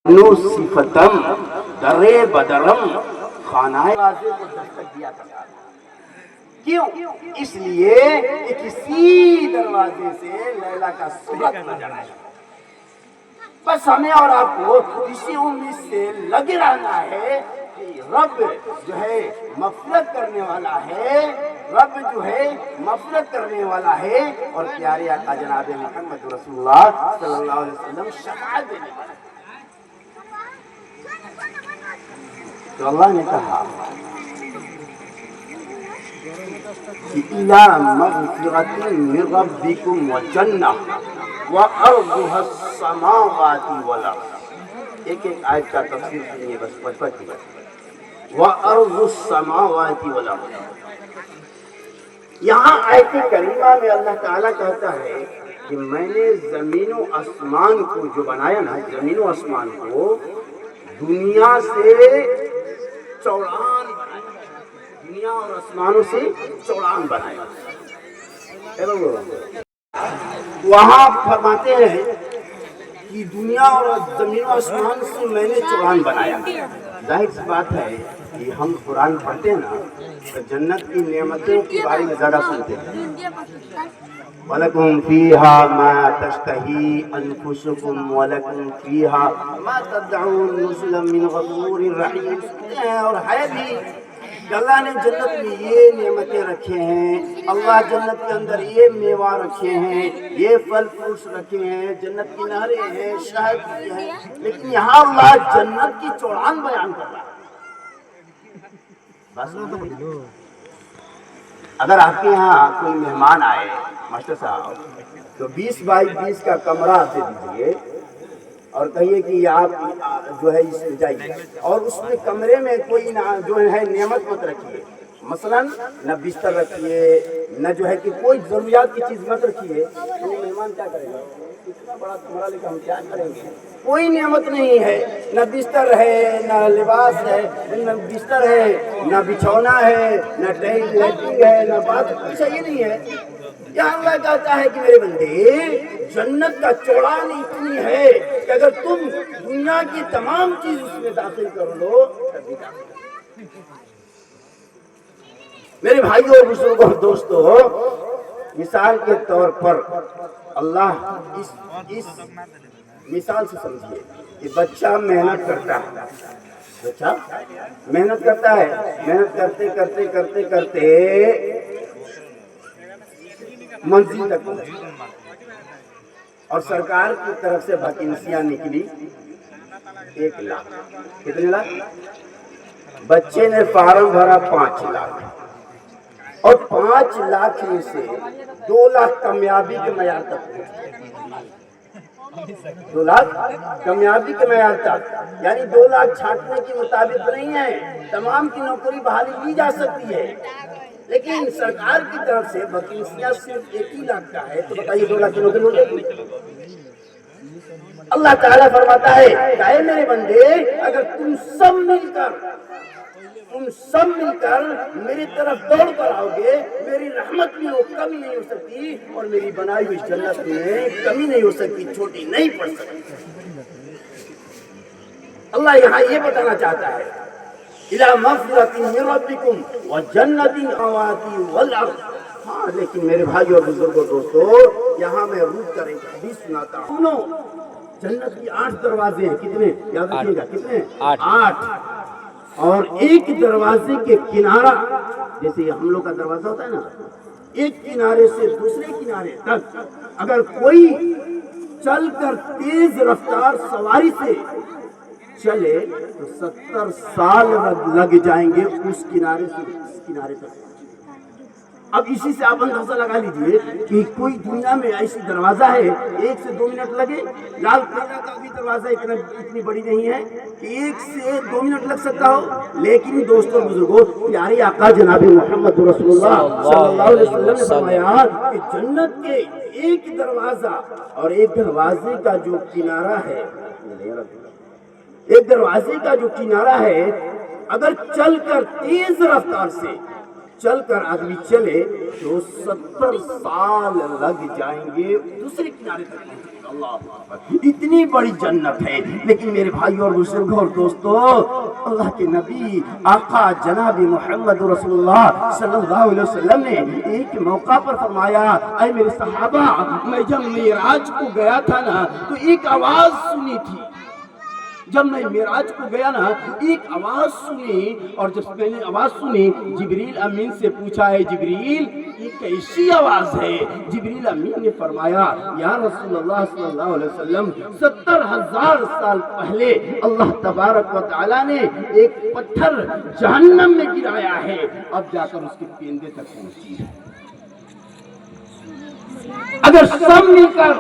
نو صفتم درے بدرم خانائے دروازے کو دستک دیا کرتا تھا۔ کیوں؟ اس لیے کہ کسی دروازے سے لیلا کا صورت نظر آئے۔ بس ہمیں اور آپ کو اسی امید سے لگے رہنا ہے کہ رب جو ہے مغفرت کرنے والا ہے، رب جو ہے مغفرت کرنے والا ہے، اور پیارے آقا جناب محمد رسول اللہ صلی اللہ علیہ وسلم شفاعت دینے والا ہے۔ تو اللہ نے کہا کہ إِلَى مَغْفِرَةٍ مِّن رَبِّكُمْ وَجَنَّةٍ وَأَرْضُهَا السَّمَاوَاتُ وَالْأَرْضُ۔ ایک آیت کا تفسیر سنیے بس پچپن کی بس۔ وَأَرْضُ السَّمَاوَاتِ وَالْأَرْضُ، یہاں آیت کریمہ میں اللہ تعالیٰ کہتا ہے کہ میں نے زمین و آسمان کو جو بنایا نا، زمین و آسمان کو دنیا سے چوڑان بنایا، دنیا اور آسمانوں سے چوڑان بنایا۔ وہاں فرماتے ہیں کہ دنیا اور زمین و آسمان سے میں نے چوڑان بنایا۔ ظاہر سی بات ہے کہ ہم قرآن پڑھتے ہیں نا تو جنت کی نعمتوں کے بارے میں زیادہ سنتے ہیں۔ وَلَكُمْ فِيهَا مَا تَشْتَهِي أَنفُسُكُمْ وَلَكُمْ فِيهَا مَا تَدْعُونَ نُزُلًا مِّن غَفُورٍ رَحِيمٍ۔ اور ہے بھی کہ اللہ نے جنت میں یہ نعمتیں رکھے ہیں، اللہ جنت کے اندر یہ میوہ رکھے ہیں، یہ پھل فروٹ رکھے ہیں، جنت کی نہریں ہیں، شہد بھی ہیں، لیکن یہاں اللہ جنت کی چوڑان بیان کر رہا ہے۔ بس اگر آپ کے یہاں کوئی مہمان آئے ماسٹر صاحب تو 20 بائی 20 کا کمرہ آپ دے دیجیے اور کہیے کہ آپ جو ہے اس میں جائیے، اور اس میں کمرے میں کوئی جو ہے نعمت مت رکھیے، مثلا نہ بستر رکھیے، نہ جو ہے کہ کوئی ضروریات کی چیز مت رکھیے، تو مہمان کیا کرے گا؟ اتنا بڑا کمرہ لے کے ہم کیا کریں گے؟ کوئی نعمت نہیں ہے، نہ بستر ہے، نہ لباس ہے، نہ بستر ہے، نہ بچھونا ہے، نہ لیٹنگ ہے، نہ بات کچھ یہ نہیں ہے۔ یہاں اللہ کہتا ہے کہ میرے بندے جنت کا چوڑان اتنی ہے کہ اگر تم دنیا کی تمام چیز اس میں داخل کر لو تبھی داخل۔ میرے بھائیوں بزرگوں دوستوں، مثال کے طور پر اللہ اس مثال سے سمجھیے کہ بچہ محنت کرتا ہے، بچہ محنت کرتا ہے، محنت کرتے کرتے کرتے کرتے منزل تک پہنچا اور سرکار کی طرف سے ویکینسیاں نکلی 1 لاکھ۔ کتنے لاکھ؟ بچے نے فارم بھرا 5 لاکھ، اور 5 لاکھ میں سے 2 لاکھ کامیابی کے معیار تک پہنچے۔ 2 لاکھ کامیابی کے معیار تک، یعنی 2 لاکھ چھانٹنے کے مطابق نہیں ہے، تمام کی نوکری بحالی کی جا سکتی ہے، لیکن سرکار کی طرف سے ویکینسیاں صرف 1 ہی لاکھ کا ہے، تو بتائیے 2 لاکھ کی نوکری ہو جائے گی؟ اللہ تعالیٰ فرماتا ہے کہ اے میرے بندے، اگر تم سب مل کر میری طرف دوڑ کر آؤ گے، میری رحمت میں وہ کمی نہیں ہو سکتی، اور میری بنائی ہوئی جنت میں کمی نہیں ہو سکتی، چھوٹی نہیں پڑ سکتی۔ اللہ یہاں یہ بتانا چاہتا ہے إِلَى مَغْفِرَةٍ مِّن رَبِّكُمْ وَجَنَّةٍ عَرْضُهَا السَّمَاوَاتُ وَالْأَرْضُ۔ ہاں لیکن میرے بھائیو اور بزرگوں دوستو، یہاں میں روک کر ایک حدیث سناتا ہوں۔ سنو، جنت کی 8 دروازے ہیں، کتنے یاد رکھیے گا؟ کتنے؟ 8۔ اور ایک دروازے کے کنارہ، جیسے ہم لوگ کا دروازہ ہوتا ہے نا، ایک کنارے سے دوسرے کنارے تک اگر کوئی چل کر تیز رفتار سواری سے چلے تو 70 سال لگ جائیں گے اس کنارے سے اس کنارے تک۔ اب اسی سے آپ اندازہ لگا لیجئے کہ کوئی دنیا میں ایسی دروازہ ہے 1 سے 2 منٹ لگے؟ لال قلعہ کا بھی دروازہ اتنی بڑی نہیں ہے کہ 1 سے 2 منٹ لگ سکتا ہو، لیکن دوستوں بزرگوں، پیارے آقا جناب محمد رسول اللہ صلی اللہ علیہ وسلم نے فرمایا کہ جنت کے ایک دروازہ اور ایک دروازے کا جو کنارہ ہے، ایک دروازے کا جو کنارہ ہے، اگر چل کر تیز رفتار سے چل کر آدمی چلے تو 70 سال لگ جائیں گے دوسرے کنارے تک۔ اتنی بڑی جنت ہے. لیکن میرے بھائی اور بزرگوں اور دوستو، اللہ کے نبی آقا جناب محمد رسول اللہ صلی اللہ علیہ وسلم نے ایک موقع پر فرمایا، اے میرے صحابہ، میں جب معراج کو گیا تھا نا تو ایک آواز سنی تھی. جب میں معراج کو گیا نا ایک آواز سنی، اور جب میں نے آواز سنی جبریل امین سے پوچھا، ہے جبریل یہ کیسی آواز ہے؟ جبریل امین نے فرمایا، یا رسول اللہ صلی اللہ علیہ وسلم، 70,000 سال پہلے اللہ تبارک و تعالیٰ نے ایک پتھر جہنم میں گرایا ہے، اب جا کر اس کے پیندے تک پہنچی ہے. اگر سب مل کر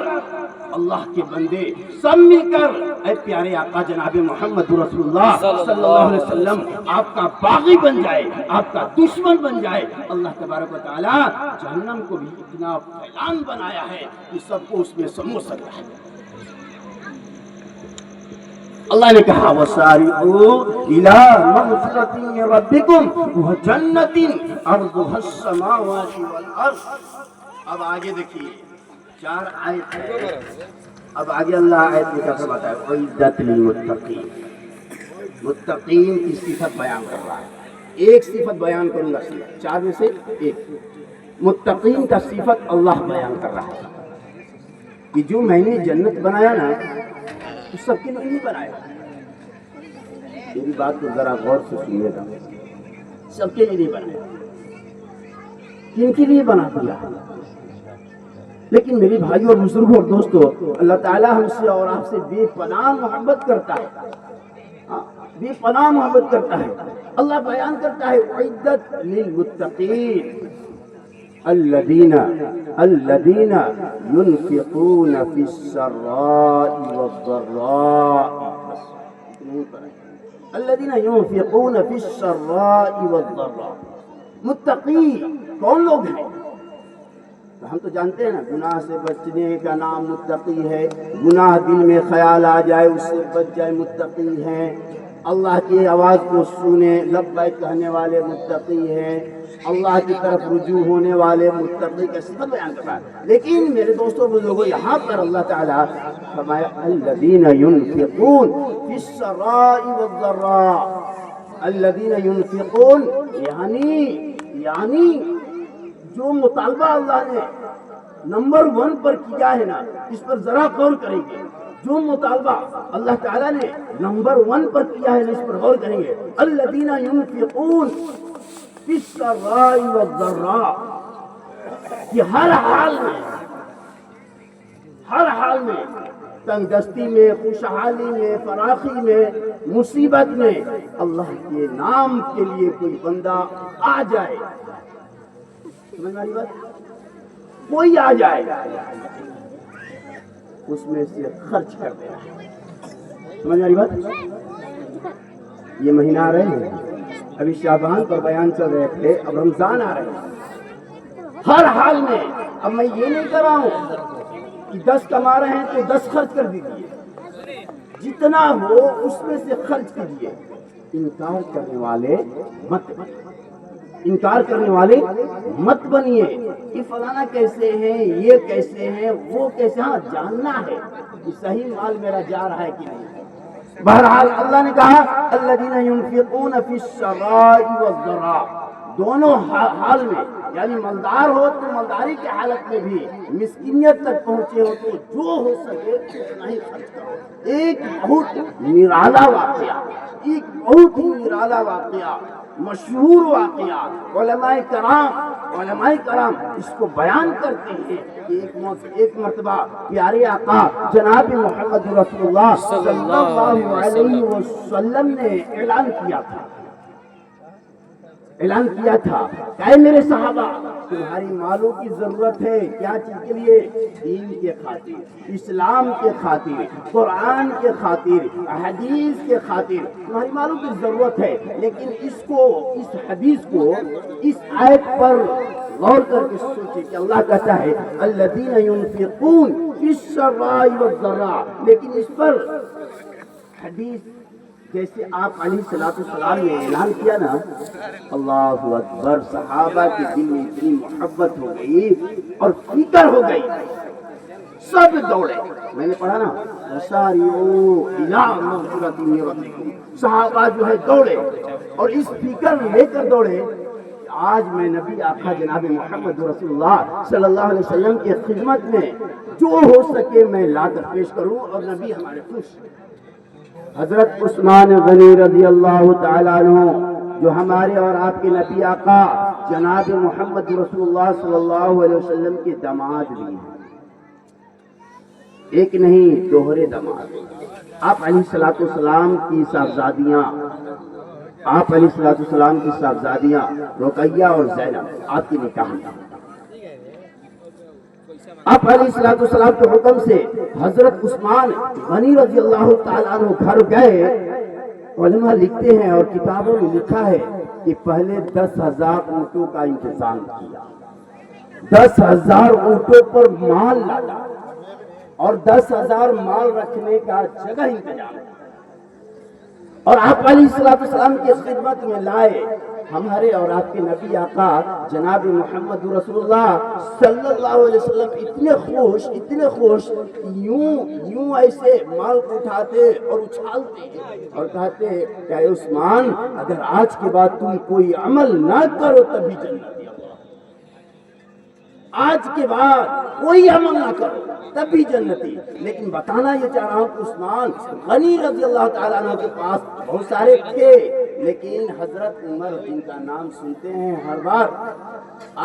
اللہ کے بندے سب مل کر اے پیارے آقا جناب محمد رسول اللہ صلی اللہ علیہ وسلم آپ کا باغی بن جائے، آپ کا دشمن بن جائے، اللہ تبارک و تعالیٰ جہنم کو بھی اتنا پھیلان بنایا ہے کہ سب کو اس میں سمو سکتا ہے. اللہ نے کہا وَسَارِعُوا إِلَىٰ مَغْفِرَةٍ مِّن رَّبِّكُمْ وَجَنَّةٍ عَرْضُهَا السَّمَاوَاتُ وَالْأَرْضُ. اب آگے دیکھیے 4 آیت ہے. اب آگے اللہ آیت میں کیا بتایا؟ اعدت للمتقین. متقین کی صفت بیان کر رہا ہے. ایک صفت بیان کروں گا، 4 میں سے ایک متقین کا صفت اللہ بیان کر رہا ہے کہ جو میں نے جنت بنایا نا تو سب کے لیے نہیں بنایا. میری بات کو ذرا غور سے سنیے گا. سب کے لیے نہیں بنایا، کن کے لیے بنا دیا؟ لیکن میری بھائیوں اور بزرگوں اور دوستو، اللہ تعالیٰ ہم سے اور آپ سے بے پناہ محبت کرتا ہے، بے پناہ محبت کرتا ہے. اللہ بیان کرتا ہے اعدت للمتقین الذین ينفقون فی السراء والضراء. الذین ينفقون فی السراء والضراء. متقی کون لوگ ہیں؟ ہم تو جانتے ہیں نا، گناہ سے بچنے کا نام متقی ہے. گناہ دل میں خیال آ جائے اس سے بچ جائے متقی ہیں. اللہ کی آواز کو سنے لبیک کہنے والے متقی ہیں. اللہ کی طرف رجوع ہونے والے متقی کا صفت بیان کر رہا ہے. لیکن میرے دوستوں بزرگوں، یہاں پر اللہ تعالیٰ فرمایا الذین ينفقون فی السراء والضراء. الذین ينفقون یعنی جو مطالبہ اللہ نے نمبر 1 پر کیا ہے نا، اس پر ذرا غور کریں گے. جو مطالبہ اللہ تعالیٰ نے نمبر 1 پر کیا ہے نا، اس پر غور کریں گے. الذین ينفقون فی السراء والضراء، کہ ہر حال میں تنگ دستی میں، خوشحالی میں، فراخی میں، مصیبت میں اللہ کے نام کے لیے کوئی بندہ آ جائے، سمجھ میں آئی بات؟ کوئی آ جائے اس میں سے خرچ کر دینا. سمجھ میں آئی بات؟ یہ مہینہ آ رہے ہیں، ابھی شعبان پر بیان چل رہے تھے، اب رمضان آ رہے ہیں. ہر حال میں اب میں یہ نہیں کر رہا ہوں کہ 10 کما رہے ہیں تو 10 خرچ کر دیجیے، جتنا ہو اس میں سے خرچ کیجیے. انکار کرنے والے مت بنیے کہ فلانا کیسے ہیں، یہ کیسے ہیں، وہ کیسے. ہاں جاننا ہے کہ صحیح مال میرا جا رہا ہے کہ نہیں. بہرحال اللہ نے کہا الذین ينفقون فی السراء والضراء. دونوں حال میں، یعنی مالدار ہو تو مالداری کی حالت میں بھی، مسکینیت تک پہنچے ہو تو جو ہو سکے اتنا ہی خرچ کرو. ایک بہت نرالا واقعہ، مشہور واقعہ، علماء کرام اس کو بیان کرتے ہیں کہ ایک مرتبہ پیارے آقا جناب محمد رسول اللہ صلی اللہ علیہ وسلم نے اعلان کیا تھا کہ اے میرے صحابہ، تمہاری مالوں کی ضرورت ہے. کیا چیز کے لیے؟ دین کے خاطر، اسلام کے خاطر، قرآن کے خاطر، حدیث کے خاطر تمہاری مالوں کی ضرورت ہے. لیکن اس حدیث کو اس آیت پر غور کر کے سوچے کہ اللہ کہتا ہے الذین ينفقون فی السراء والضراء، لیکن اس پر حدیث جیسے آپ علیہ الصلوۃ والسلام نے اعلان کیا نا، اللہ اکبر، صحابہ کے دل میں اتنی محبت ہو گئی اور فکر ہو گئی. سب دوڑے. میں نے پڑھا نا وساریعوا الی مغفرۃ من ربکم. صحابہ جو ہے دوڑے اور اس فکر لے کر دوڑے. آج میں نبی آقا جناب محمد رسول اللہ صلی اللہ علیہ وسلم کی خدمت میں جو ہو سکے میں لا کر پیش کروں اور نبی ہمارے خوش. حضرت عثمان غنی رضی اللہ تعالیٰ عنہ جو ہمارے اور آپ کے نبی آقا جناب محمد رسول اللہ صلی اللہ علیہ وسلم کے داماد بھی ہیں. ایک نہیں دوہرے داماد. آپ علیہ السلام کی صاحبزادیاں رقیہ اور زینب آپ کی نکاح تھا. آپ علیہ السلام کے حکم سے حضرت عثمان غنی رضی اللہ تعالیٰ عنہ گھر گئے. علماء لکھتے ہیں اور کتابوں میں لکھا ہے کہ پہلے 10,000 اونٹوں کا انتظام کیا. 10,000 اونٹوں پر مال لادا اور 10,000 مال رکھنے کا جگہ انتظام کیا اور آپ علیہ السلام کی خدمت میں لائے. ہمارے اور آپ کے نبی آقا جناب محمد رسول اللہ صلی اللہ علیہ وسلم اتنے خوش یوں ایسے مال کو اٹھاتے اور اچھالتے اور کہتے کہ اے عثمان اگر آج کے بعد تم کوئی عمل نہ کرو تبھی جنت. آج کے بعد کوئی عمل نہ کرو تب بھی جنتی. لیکن بتانا یہ چاہ رہا ہوں کہ عثمان غنی رضی اللہ تعالیٰ عنہ کے پاس بہت سارے تھے لیکن حضرت عمر جن کا نام سنتے ہیں ہر بار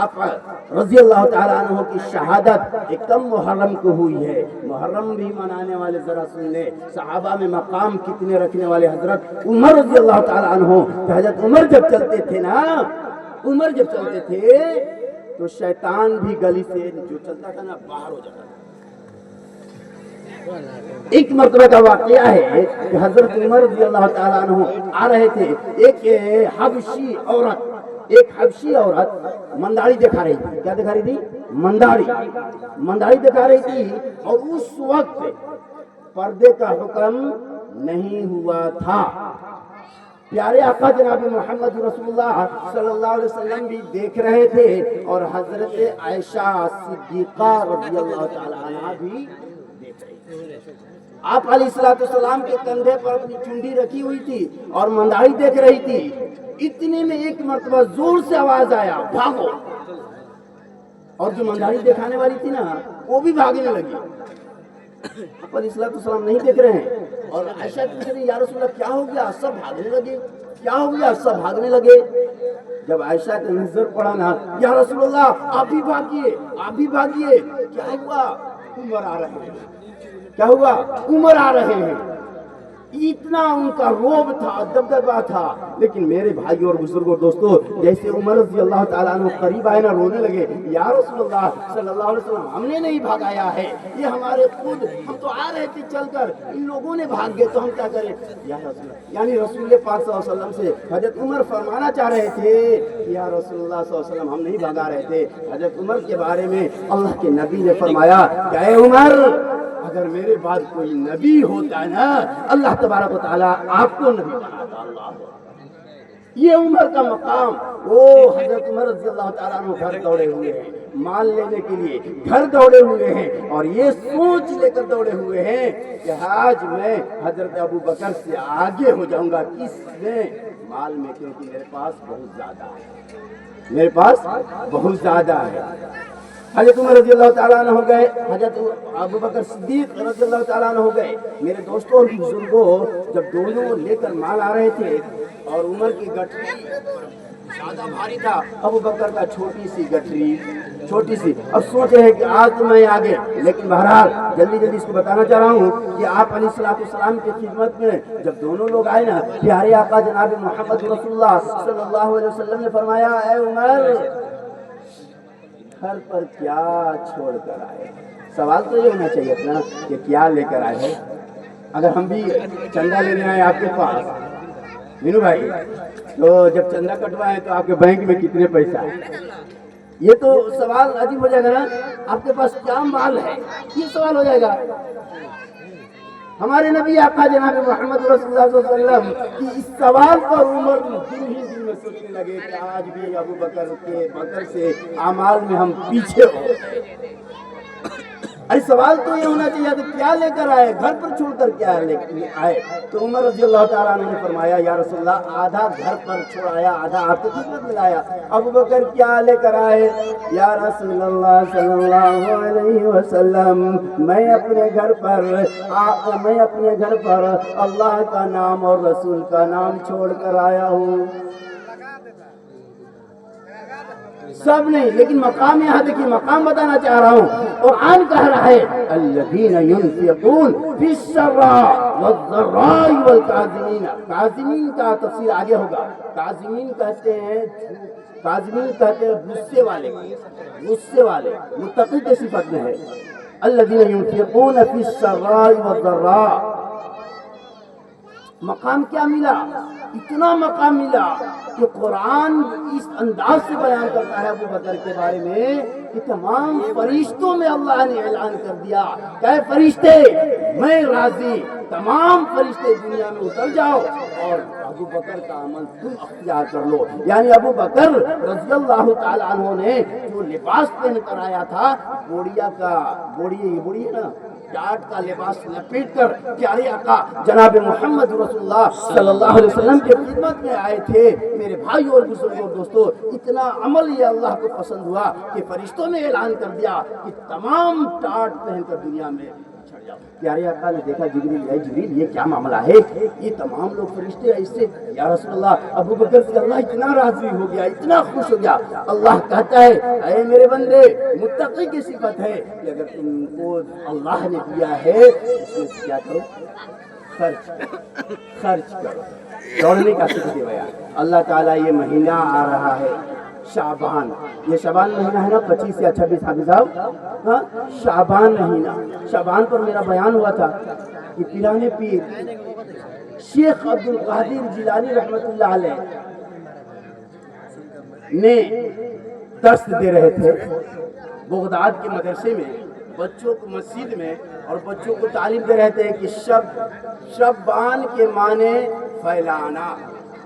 آپ رضی اللہ تعالیٰ عنہ کی شہادت ایکم محرم کو ہوئی ہے. محرم بھی منانے والے ذرا سن لیں. صحابہ میں مقام کتنے رکھنے والے حضرت عمر رضی اللہ تعالیٰ عنہ. حضرت عمر جب چلتے تھے تو شیطان بھی گلی سے جو چلتا تھا نا باہر ہو جاتا تھا. ایک مرتبہ کا واقعہ ہے کہ حضرت عمر رضی اللہ تعالیٰ عنہ آ رہے تھے. ایک حبشی عورت منداڑی دکھا رہی تھی. کیا دکھا رہی تھی؟ منداڑی دکھا رہی تھی. اور اس وقت پردے کا حکم نہیں ہوا تھا. پیارے آقا جناب محمد رسول اللہ صلی اللہ علیہ وسلم بھی دیکھ رہے تھے اور حضرت عائشہ صدیقہ رضی اللہ تعالیٰ عنہ بھی دیکھ رہی تھی. آپ علیہ السلام کے کندھے پر اپنی چنڈی رکھی ہوئی تھی اور منداڑی دیکھ رہی تھی. اتنے میں ایک مرتبہ زور سے آواز آیا بھاگو. اور جو منداڑی دکھانے والی تھی نا وہ بھی بھاگنے لگی. آپ علیہ السلام نہیں دیکھ رہے ہیں اور عائشہ پوچھ رہی یا رسول اللہ کیا ہو گیا؟ سب بھاگنے لگے. جب عائشہ کا نظر پڑا نا یا رسول اللہ آپ بھی بھاگیے. کیا ہوا؟ عمر آ رہے ہیں. اتنا ان کا روب تھا, دبدبا تھا. لیکن میرے بھائیوں اور بزرگوں دوستوں, جیسے عمر رضی اللہ تعالیٰ عنہ قریب آئے نا رونے لگے, یا رسول اللہ صلی اللہ علیہ وسلم ہم نے نہیں بھگایا ہے, یہ ہمارے خود, ہم تو آ رہے تھے چل کر, ان لوگوں نے بھاگ گئے تو ہم کیا کریں یا رسول اللہ. یعنی رسول پاک صلی اللہ علیہ وسلم سے حضرت عمر فرمانا چاہ رہے تھے یا رسول اللہ صلی اللہ علیہ وسلم ہم نہیں بھگا رہے تھے. حضرت عمر کے بارے میں اللہ کے نبی نے فرمایا کہ اے عمر, اگر میرے بعد کوئی نبی ہوتا ہے نا اللہ تبارک و تعالیٰ آپ کو نبی بناتا. اللہ, یہ عمر کا مقام. وہ حضرت عمر رضی اللہ تعالیٰ عنہ گھر دوڑے ہوئے ہیں, مال لینے کے لیے گھر دوڑے ہوئے ہیں اور یہ سوچ لے کر دوڑے ہوئے ہیں کہ آج میں حضرت ابو بکر سے آگے ہو جاؤں گا کس میں مال میں, کیونکہ میرے پاس بہت زیادہ ہے. حضرت عمر رضی اللہ تعالیٰ عنہ ہو گئے, حضرت ابو بکر صدیق رضی اللہ تعالیٰ عنہ ہو گئے. میرے دوستوں اور بزرگوں, جب دونوں لے کر مال آ رہے تھے اور عمر کی گٹھری زیادہ بھاری تھا, ابو بکر کا چھوٹی سی گٹھری, اب سوچ رہے کہ آج تو میں آگے. لیکن بہرحال جلدی اس کو بتانا چاہ رہا ہوں کہ آپ علیہ السلام کی خدمت میں جب دونوں لوگ آئے نا, پیارے آقا جناب محمد رسول اللہ صلی اللہ علیہ وسلم نے فرمایا اے عمر گھر پر کیا چھوڑ کر آئے. سوال تو یہ ہونا چاہیے اپنا کہ کیا لے کر آئے ہیں. اگر ہم بھی چندہ لینے آئے آپ کے پاس مینو بھائی, تو جب چندہ کٹوائے تو آپ کے بینک میں کتنے پیسہ ہے, یہ تو سوال عجیب ہو جائے گا نا. آپ کے پاس کیا مال ہے, یہ سوال ہو جائے گا. ہمارے نبی آقا جناب محمد رسول اللہ صلی اللہ علیہ وسلم کی اس سوال پر عمر دن ہی دن میں سوچنے لگے کہ آج بھی ابو بکر سے اعمال میں ہم پیچھے ہو. ارے سوال تو یہ ہونا چاہیے کہ کیا لے کر آئے، گھر پر چھوڑ کر کیا لے آئے؟ تو عمر رضی اللہ تعالیٰ عنہ نے فرمایا یا رسول اللہ آدھا گھر پر چھوڑایا، آدھا آپ کی خدمت میں لایا۔ ابو بکر کیا لے کر آئے؟ یا رسول اللہ صلی اللہ علیہ وسلم میں اپنے گھر پر اللہ کا نام اور رسول کا نام چھوڑ کر آیا ہوں۔ سب نہیں، لیکن مقام یہاں دیکھیے، مقام بتانا چاہ رہا ہوں۔ قرآن کہہ رہا ہے الذین ينفقون فی السراء والضراء والکاظمین۔ کاظمین کا تفسیر آگے ہوگا۔ کاظمین کہتے ہیں غصے والے، متقی کی صفت میں ہے۔ الذین ينفقون فی السراء والضراء۔ مقام کیا ملا؟ اتنا مقام ملا کہ قرآن اس انداز سے بیان کرتا ہے ابو بکر کے بارے میں کہ تمام فرشتوں میں اللہ نے اعلان کر دیا کہ اے فرشتے میں راضی، تمام فرشتے دنیا میں اتر جاؤ اور ابو بکر کا عمل تم اختیار کر لو۔ یعنی ابو بکر رضی اللہ تعالی عنہ نے جو لباس پہن کر آیا تھا، بوڑی نا ڈاٹ کا لباس لپیٹ کر پیارے آقا جناب محمد رسول اللہ صلی اللہ علیہ وسلم کے خدمت میں آئے تھے۔ میرے بھائی اور بزرگوں دوستو، اتنا عمل یہ اللہ کو پسند ہوا کہ فرشتوں نے اعلان کر دیا کہ تمام ٹاٹ پہن کر دنیا میں چھڑ جاؤ۔ پیارے آقا نے دیکھا جبریل یہ کیا معاملہ ہے؟ یہ تمام لوگ فرشتے ایسے، یا رسول اللہ ابو بکر سے اللہ اتنا راضی ہو گیا، اتنا خوش ہو گیا۔ اللہ کہتا ہے اے میرے بندے، متقی کی صفت ہے کہ اگر تم کو اللہ نے دیا ہے اس میں کیا کرو؟ خرچ کرو۔ دوڑنے کا سکھ دے بیان۔ اللہ تعالیٰ یہ مہینہ آ رہا ہے شعبان، یہ شعبان مہینہ ہے نا، 25 یا 26 حافظ صاحب، ہاں شعبان مہینہ۔ شعبان پر میرا بیان ہوا تھا کہ پیرانے پیر شیخ عبد القادر جیلانی رحمت اللہ علیہ نے درس دے رہے تھے بغداد کے مدرسے میں، بچوں کو مسجد میں، اور بچوں کو تعلیم دے رہے تھے کہ شعبان کے معنی پھیلانا۔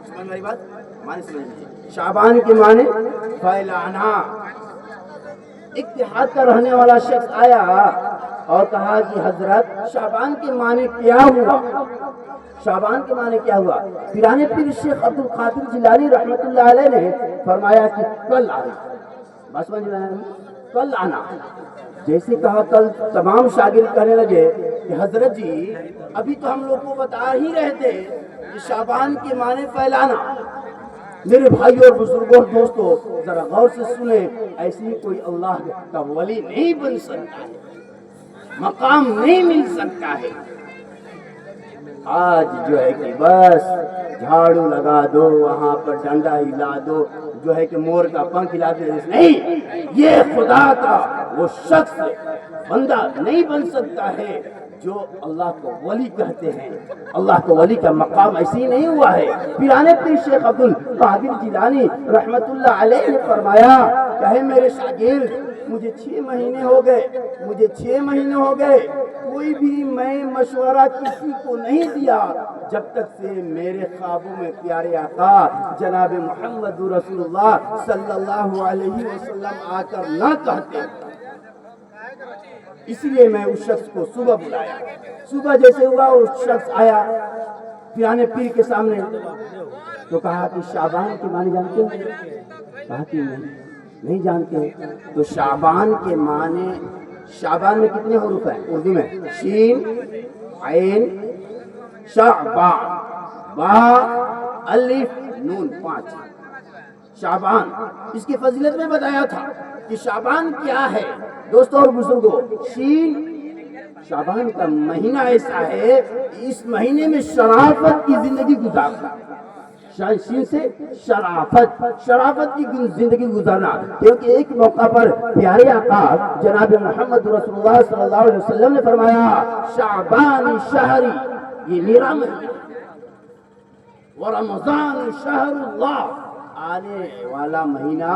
سمجھ میری بات؟ معنی سمجھ لیجیے، شعبان کے معنی پھیلانا۔ اتحاد کا رہنے والا شخص آیا اور کہا کہ حضرت شعبان کے معنی کیا ہوا؟ شعبان کے معنی کیا ہوا؟ پیرانے پیر شیخ عبد القادر جیلانی رحمت اللہ علیہ نے فرمایا کہ کل آنا۔ بس سمجھ رہے ہیں؟ کل آنا۔ جیسے کہا کل، تمام شاگرد کہنے لگے کہ حضرت جی ابھی تو ہم لوگ کو بتا ہی رہے تھے کہ شعبان کے معنی پھیلانا۔ میرے بھائی اور بزرگوں اور دوستو ذرا غور سے سنیں، ایسی کوئی اللہ کا ولی نہیں بن سکتا ہے، مقام نہیں مل سکتا ہے۔ آج جو ہے کہ بس جھاڑو لگا دو، وہاں پر ڈنڈا ہلا دو، جو ہے کہ مور کا پنکھ ہلا دو، نہیں، یہ خدا کا وہ شخص بندہ نہیں بن سکتا ہے جو اللہ کو ولی کہتے ہیں۔ اللہ کو ولی کا مقام ایسے ہی نہیں ہوا ہے۔ پیرانے پیر شیخ عبد القادر جیلانی رحمت اللہ علیہ نے فرمایا کہ میرے شاگرد مجھے 6 مہینے ہو گئے، کوئی بھی میں مشورہ کسی کو نہیں دیا جب تک سے میرے خوابوں میں پیارے آقا جناب محمد رسول اللہ صلی اللہ علیہ وسلم آ کر نہ کہتے۔ اس لیے میں اس شخص کو صبح بلایا۔ صبح جیسے ہوا اس شخص آیا پیرانے پیر کے سامنے تو کہا کہ شعبان کے معنی جانتے ہو؟ کہا کہ نہیں جانتے۔ تو شعبان کے معنی، شعبان میں کتنے حروف ہیں اردو میں؟ شین، عین، شعبان، با، الف، نون، 5 شعبان۔ اس کی فضیلت میں بتایا تھا کہ شعبان کیا ہے دوستوں اور بزرگوں۔ شعبان کا مہینہ ایسا ہے، اس مہینے میں شرافت کی زندگی گزارنا، شین سے شرافت کی زندگی گزارنا، کیونکہ ایک موقع پر پیارے آقا جناب محمد رسول اللہ صلی اللہ علیہ وسلم نے فرمایا شعبان شہری، یہ میرا مہینہ، ورمضان شہر اللہ، آنے والا مہینہ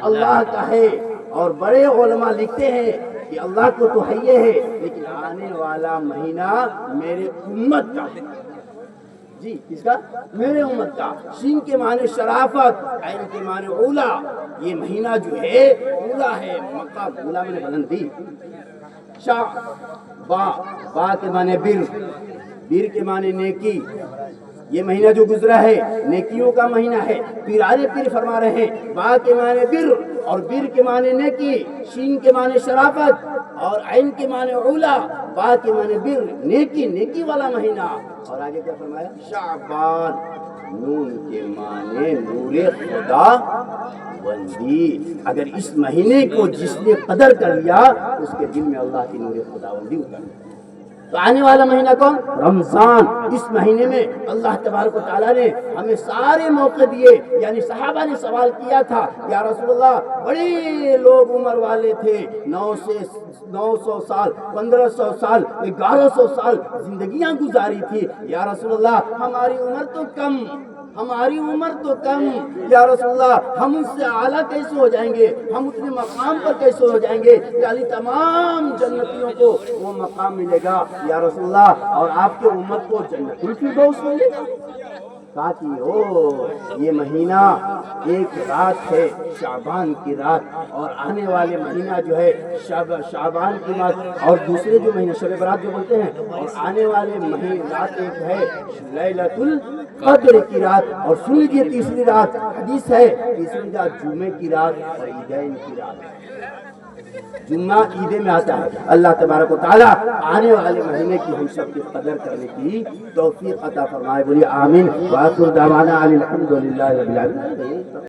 اللہ کا ہے۔ اور بڑے علماء لکھتے ہیں کہ اللہ کو تو ہے یہ ہے، لیکن آنے والا مہینہ میرے امت کا ہے۔ جی کس کا؟ میرے امت کا۔ شین کے معنی شرافت، عین کے معنی اولا۔ یہ مہینہ جو ہے اولا ہے، مقام اولا میں نے بلندی۔ با کے معنی بر کے معنی نیکی. یہ مہینہ جو گزرا ہے نیکیوں کا مہینہ ہے. پیر فرما رہے ہیں با کے معنی بر اور بر کے معنی نیکی، شین کے معنی شرافت اور عین کے معنی علا، با کے معنی بر نیکی والا مہینہ. اور آگے کیا فرمایا؟ شعبان، نون کے معنی نور خدا بندی. اگر اس مہینے کو جس نے قدر کر لیا اس کے دل میں اللہ کی نور خدا بندی اتر. تو آنے والا مہینہ کون؟ رمضان. اس مہینے میں اللہ تبارک و تعالیٰ نے ہمیں سارے موقع دیے. یعنی صحابہ نے سوال کیا تھا یا رسول اللہ، بڑے لوگ عمر والے تھے، 900 سال، 1500 سال، 1100 سال زندگیاں گزاری تھی. یا رسول اللہ ہماری عمر تو کم، یا رسول اللہ ہم اس سے اعلیٰ کیسے ہو جائیں گے، ہم اتنے مقام پر کیسے ہو جائیں گے؟ یعنی تمام جنتیوں کو وہ مقام ملے گا یا رسول اللہ، اور آپ کے امت کو جنت الفردوس ملے گا. کہا کہ یہ مہینہ ایک رات ہے، شعبان کی رات، اور آنے والے مہینہ جو ہے شعبان کی رات، اور دوسرے جو مہینہ شب برات جو بولتے ہیں، اور آنے والے مہینے رات ایک ہے لیلۃ القدر کی رات. اور سن لیجیے تیسری رات، حدیث ہے تیسری رات جمعے کی رات اور عیدین کی رات. جمعہ عیدے میں آتا ہے. اللہ تبارک و تعالیٰ آنے والے مہینے کی ہم سب کی قدر کرنے کی توفیق عطا فرمائے. بولیے آمین. وآخر دعوانا ان الحمد للہ رب العالمین.